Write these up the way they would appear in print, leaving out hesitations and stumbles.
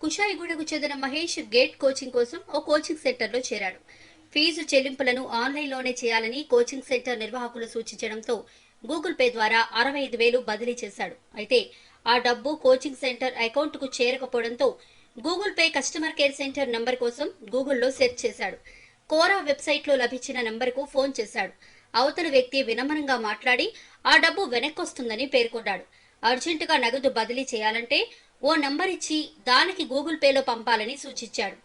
కుషాయిగూడకు చెందిన Mahesh gate coaching కోసం ఓ coaching సెంటర్లో చేరాడు. ఫీజు చెల్లింపులను ఆన్లైన్లోనే చేయాలని కోచింగ్ సెంటర్ నిర్వాహకులు సూచించడంతో గూగుల్ పే ద్వారా 65,000 బదిలీ చేశాడు. అయితే ఆ డబ్బు కోచింగ్ సెంటర్ అకౌంట్కు చేరకపోవడంతో Google Pay customer care centre number కోసం గూగుల్లో సెర్చ్ చేశాడు. కోరా వెబ్సైట్లో లభించిన నంబర్కు ఫోన్ చేశాడు. అవతలి వ్యక్తి వినమ్రంగా మాట్లాడి ఆ డబ్బు వెనక్కొస్తుందని పేర్కొన్నాడు. అర్జెంటుగా నగదు బదిలీ చేయాలంటే ఓ నంబర్ ఇచ్చి దానికి గూగుల్ పేలో పంపాలని సూచించాడు.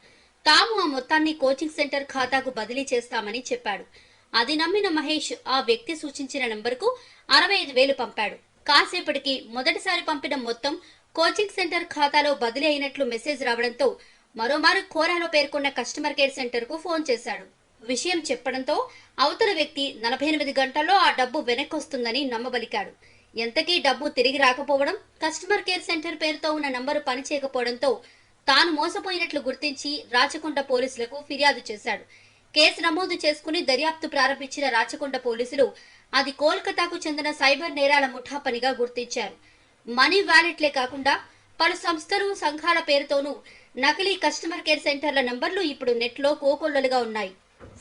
తాము ఆ మొత్తాన్ని కోచింగ్ సెంటర్ ఖాతాకు బదిలీ చేస్తామని చెప్పాడు. అది నమ్మిన మహేష్ ఆ వ్యక్తి సూచించిన నంబర్కు 65,000 పంపాడు. కాసేపటికి మొదటిసారి పంపిన మొత్తం కోచింగ్ సెంటర్ ఖాతాలో బదిలీ అయినట్లు మెసేజ్ రావడంతో మరోమారు కోరాలో పేర్కొన్న కస్టమర్ కేర్ సెంటర్కు ఫోన్ చేశాడు. విషయం చెప్పడంతో అవతల వ్యక్తి 48 గంటల్లో ఆ డబ్బు వెనక్కొస్తుందని నమ్మబలికాడు. ఎంతకీ డబ్బు తిరిగి రాకపోవడం, కస్టమర్ కేర్ సెంటర్ పేరుతో ఉన్న నంబరు పనిచేయకపోవడంతో తాను మోసపోయినట్లు గుర్తించి రాచకొండ పోలీసులకు ఫిర్యాదు చేశాడు. కేసు నమోదు చేసుకుని దర్యాప్తు ప్రారంభించిన రాచకొండ పోలీసులు అది కోల్కతాకు చెందిన సైబర్ నేరాల ముఠా పనిగా గుర్తించారు. మనీ వాలెట్లే కాకుండా పలు సంస్థలు, సంఘాల పేరుతోనూ నకిలీ కస్టమర్ కేర్ సెంటర్ల నంబర్లు ఇప్పుడు నెట్లో కోకొల్లలుగా ఉన్నాయి.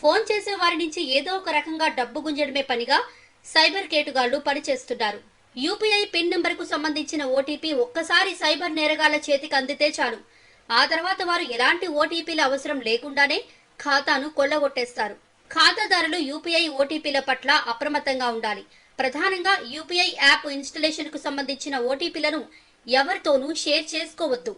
ఫోన్ చేసే వారి నుంచి ఏదో ఒక రకంగా డబ్బు గుంజడమే పనిగా సైబర్ కేటుగాళ్లు పనిచేస్తున్నారు. యూపీఐ పిన్ నెంబర్కు సంబంధించిన ఓటీపీ ఒక్కసారి సైబర్ నేరగాళ్ల చేతికి అందితే చాలు. ఆ తర్వాత వారు ఎలాంటి ఓటీపీల అవసరం లేకుండానే ఖాతాను కొల్లగొట్టేస్తారు. ఖాతాదారులు యూపీఐ ఓటీపీల పట్ల అప్రమత్తంగా ఉండాలి. ప్రధానంగా యూపీఐ యాప్ ఇన్స్టలేషన్కు సంబంధించిన ఓటీపీలను ఎవరితోనూ షేర్ చేసుకోవద్దు.